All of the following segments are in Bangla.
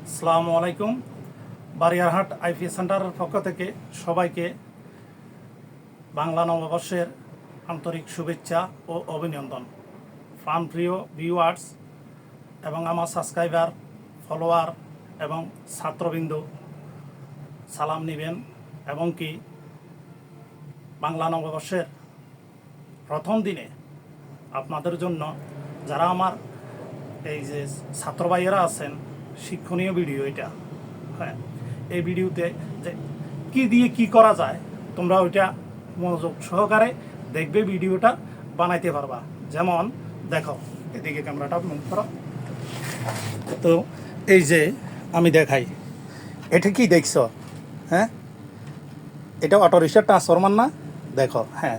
আসসালামু আলাইকুম। বারিয়ারহাট আইপিএস সেন্টারের পক্ষ থেকে সবাইকে বাংলা নববর্ষের আন্তরিক শুভেচ্ছা ও অভিনন্দন। প্রাণপ্রিয় ভিউয়ার্স এবং আমার সাবস্ক্রাইবার, ফলোয়ার এবং ছাত্রবৃন্দ সালাম নেবেন এবং কি বাংলা নববর্ষের প্রথম দিনে আপনাদের জন্য যারা আমার এই যে ছাত্র ভাইয়েরা আছেন, শিক্ষণীয় ভিডিও এটা। হ্যাঁ, এই ভিডিওতে যে কি দিয়ে কি করা যায় তোমরা ওইটা মনোযোগ সহকারে দেখবে, ভিডিওটা বানাইতে পারবা। যেমন দেখো, এদিকে ক্যামেরাটা মুভ করো। তো এই যে আমি দেখাই, এটা কি দেখছো? হ্যাঁ, এটা অটোরিক্সার ট্রান্সফরমার না? দেখো, হ্যাঁ,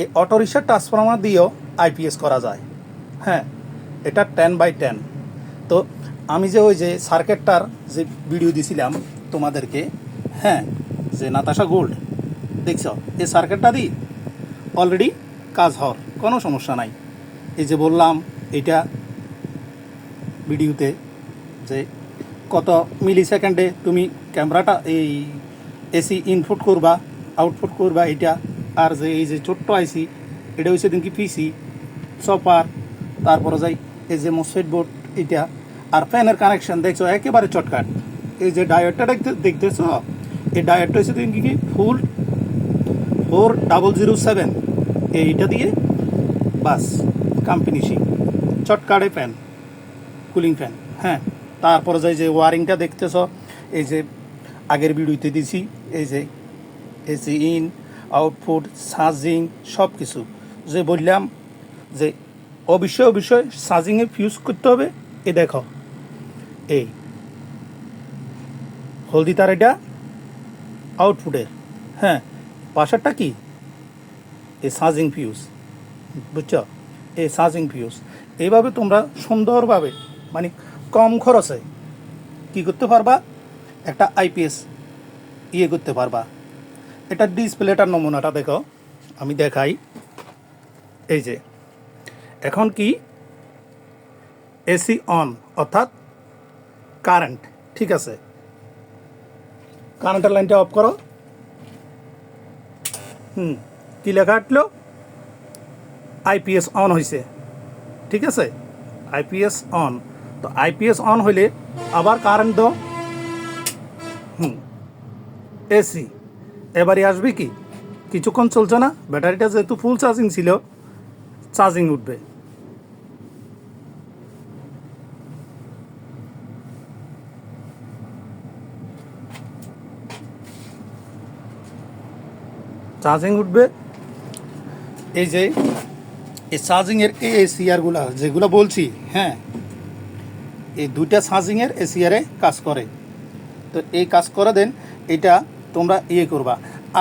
এই অটোরিক্সার ট্রান্সফরমার দিয়েও আইপিএস করা যায়। হ্যাঁ, এটা 10/10। তো আমি যে ওই যে সার্কিটটার যে ভিডিও দিছিলাম তোমাদেরকে, হ্যাঁ, যে নাতাশা গোল্ড, দেখছ এই সার্কিটটা দিই অলরেডি কাজ হওয়ার কোনো সমস্যা নাই। এই যে বললাম এটা ভিডিওতে যে কত মিলি সেকেন্ডে তুমি ক্যামেরাটা এই এসি ইনপুট করবা, আউটপুট করবা এটা। আর যে এই যে ছোট্ট আইসি, এটা হচ্ছে দিন কি পিসি চপার, তারপরে যাই এই যে মসফেট বোর্ড এটা। আর ফ্যানের কানেকশান দেখছো একেবারে চটকাট। এই যে ডায়োডটা দেখতেছ, এই ডায়োডটা হচ্ছে দিন কি ফুল 4007, এইটা দিয়ে বাস কাম ফিনিশিং। চটকাটে ফ্যান, কুলিং ফ্যান। হ্যাঁ, তারপরে যাই যে ওয়ারিংটা দেখতেছ, এই যে আগের ভিডিওতে দিছি, এই যে এসি ইন, আউটপুট, চার্জিং সব কিছু যে বললাম যে অবশ্যই চার্জিংয়ে ফিউজ করতে হবে। এ দেখো, এই হলদি তার, এটা আউটপুটের। হ্যাঁ, পাশেরটা কি? এই চার্জিং ফিউজ, বুঝছো? এই চার্জিং ফিউজ। এইভাবে তোমরা সুন্দরভাবে মানে কম খরচে কী করতে পারবা, একটা আইপিএস করতে পারবা। এটা ডিসপ্লেটার নমুনাটা দেখো, আমি দেখাই। এই যে এখন কি এসি অন, অর্থাৎ কারেন্ট, ঠিক আছে। কারেন্টের লাইনটা অফ করো। কি লেখা আসলো? আইপিএস অন হয়েছে, ঠিক আছে, আইপিএস অন। তো আইপিএস অন হইলে আবার কারেন্ট দাও, এসি এবারে আসবে কি, কিছুক্ষণ চলছে না, ব্যাটারিটা যেহেতু ফুল চার্জিং ছিল, চার্জিং উঠবে। চার্জিং উঠবে। এই যে এই চার্জিংয়ের এই এসিআরগুলা যেগুলো বলছি, হ্যাঁ, এই দুইটা চার্জিংয়ের এসিআরে কাজ করে। তো এই কাজ করে দেন, এটা তোমরা করবা।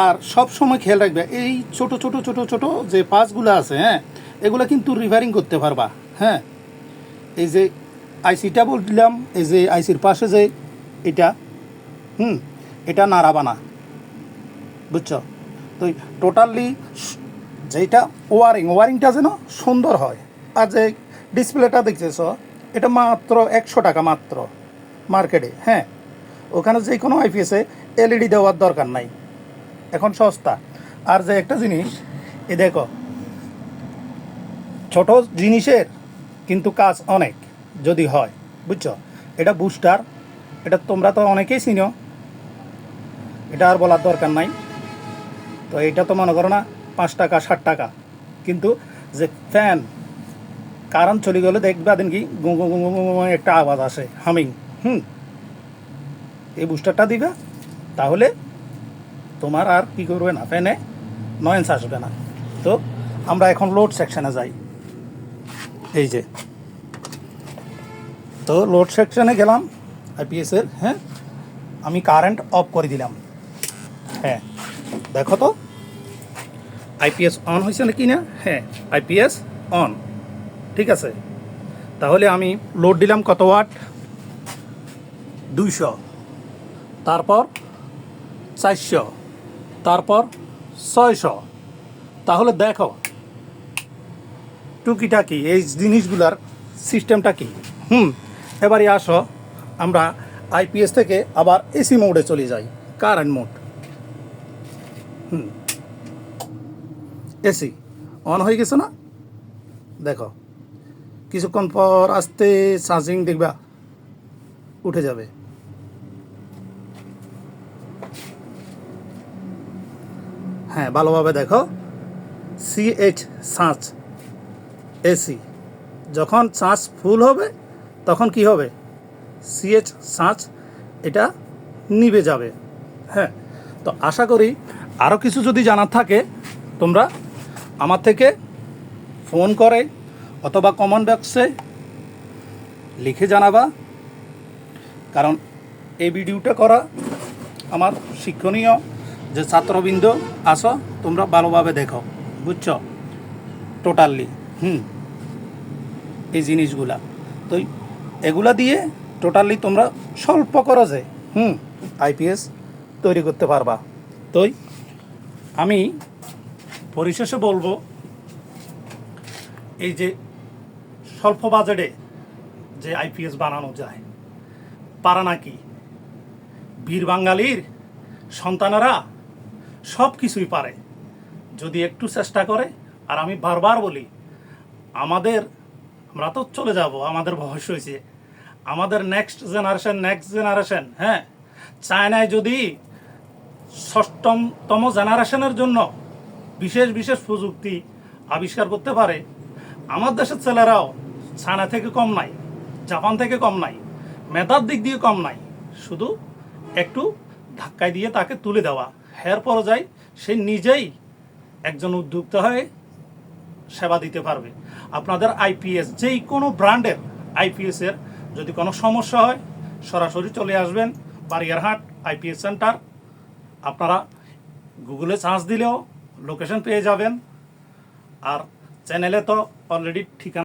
আর সব সময় খেয়াল রাখবে, এই ছোট ছোট ছোট ছোট যে পাসগুলো আছে, হ্যাঁ, এগুলো কিন্তু রিপেয়ারিং করতে পারবা। হ্যাঁ, এই যে আইসিটা বললাম, এই যে আইসির পাশে যে এটা, এটা নাড়াবা না, বুঝছো? তো টোটালি যেটা ওয়ারিংটা যেন সুন্দর হয়। আর যে ডিসপ্লেটা দেখতেছ, এটা মাত্র 100 টাকা মাত্র মার্কেটে। হ্যাঁ, ওখানে যে কোনো আইপিএসে এলইডি দেওয়ার দরকার নাই, এখন সস্তা। আর যে একটা জিনিস, এ দেখো, ছোট জিনিসের কিন্তু কাজ অনেক যদি হয়, বুঝছো? এটা বুস্টার, এটা তোমরা তো অনেকেই চিনো, এটা আর বলার দরকার নাই। তো এটা তো মনে করো না 5 টাকা 60 টাকা, কিন্তু যে ফ্যান কারেন্ট চলে গেলে দেখবা দিন কি গু গু গু গু গু একটা আওয়াজ আসে, হামিং। এই বুস্টারটা দিবে, তাহলে তোমার আর কি করবে না, ফ্যানে নয়েন্স আসবে না। তো আমরা এখন লোড সেকশানে যাই। এই যে, তো লোড সেকশানে গেলাম আইপিএসের। হ্যাঁ, আমি কারেন্ট অফ করে দিলাম। হ্যাঁ, দেখো তো আইপিএস অন হয়েছে নাকি না? হ্যাঁ, আইপিএস অন, ঠিক আছে। তাহলে আমি লোড দিলাম কত ওয়াট? 200, তারপর 400, তারপর 600। তাহলে দেখো টুকিটা কি, এই জিনিসগুলার সিস্টেমটা কি। এবারে আসো আমরা আইপিএস থেকে আবার এসি মোডে চলে যাই, কারেন্ট মোড। এসি অন হয়ে গেছে না? দেখো কিছুক্ষণ পর আস্তে চার্জিং দেখবা উঠে যাবে। হ্যাঁ, ভালোভাবে দেখো, CH চার্জ এসি। যখন চার্জ ফুল হবে তখন কি হবে? CH চার্জ এটা নিভে যাবে। হ্যাঁ, তো আশা করি আরও কিছু যদি জানার থাকে তোমরা আমার থেকে ফোন করে অথবা কমেন্ট বক্সে লিখে জানাবা, কারণ এই ভিডিওটা করা আমার শিক্ষণীয়। যে ছাত্রবৃন্দ আসো তোমরা ভালোভাবে দেখো, বুঝছো টোটালি। এই জিনিসগুলা তো এগুলা দিয়ে টোটালি তোমরা স্বল্প খরচে আইপিএস তৈরি করতে পারবা। তো আমি পরিশেষে বলবো, এই যে স্বল্প বাজেটে যে আইপিএস বানানো যায়, পারা নাকি? বীর বাঙালির সন্তানেরা সব কিছুই পারে যদি একটু চেষ্টা করে। আর আমি বারবার বলি, আমরা তো চলে যাব, আমাদের বয়স হয়েছে, আমাদের নেক্সট জেনারেশন, হ্যাঁ, চায়নায় যদি 6তম জেনারেশনের জন্য বিশেষ বিশেষ প্রযুক্তি আবিষ্কার করতে পারে, আমার দেশের ছেলেরাও চায়না থেকে কম নাই, জাপান থেকে কম নাই, মেধার দিক দিয়ে কম নাই। শুধু একটু ধাক্কায় দিয়ে তাকে তুলে দেওয়া, এর পর্যায়ে সে নিজেই একজন উদ্যোক্তা হয়ে সেবা দিতে পারবে। আপনাদের আইপিএস যেই কোনো ব্র্যান্ডের আইপিএসের যদি কোনো সমস্যা হয় সরাসরি চলে আসবেন বারিয়ারহাট আইপিএস সেন্টার। আপনারা গুগলে সার্চ দিলেও লোকেশন পেয়ে যাবেন। আর চ্যানেলে তো অলরেডি ঠিকানা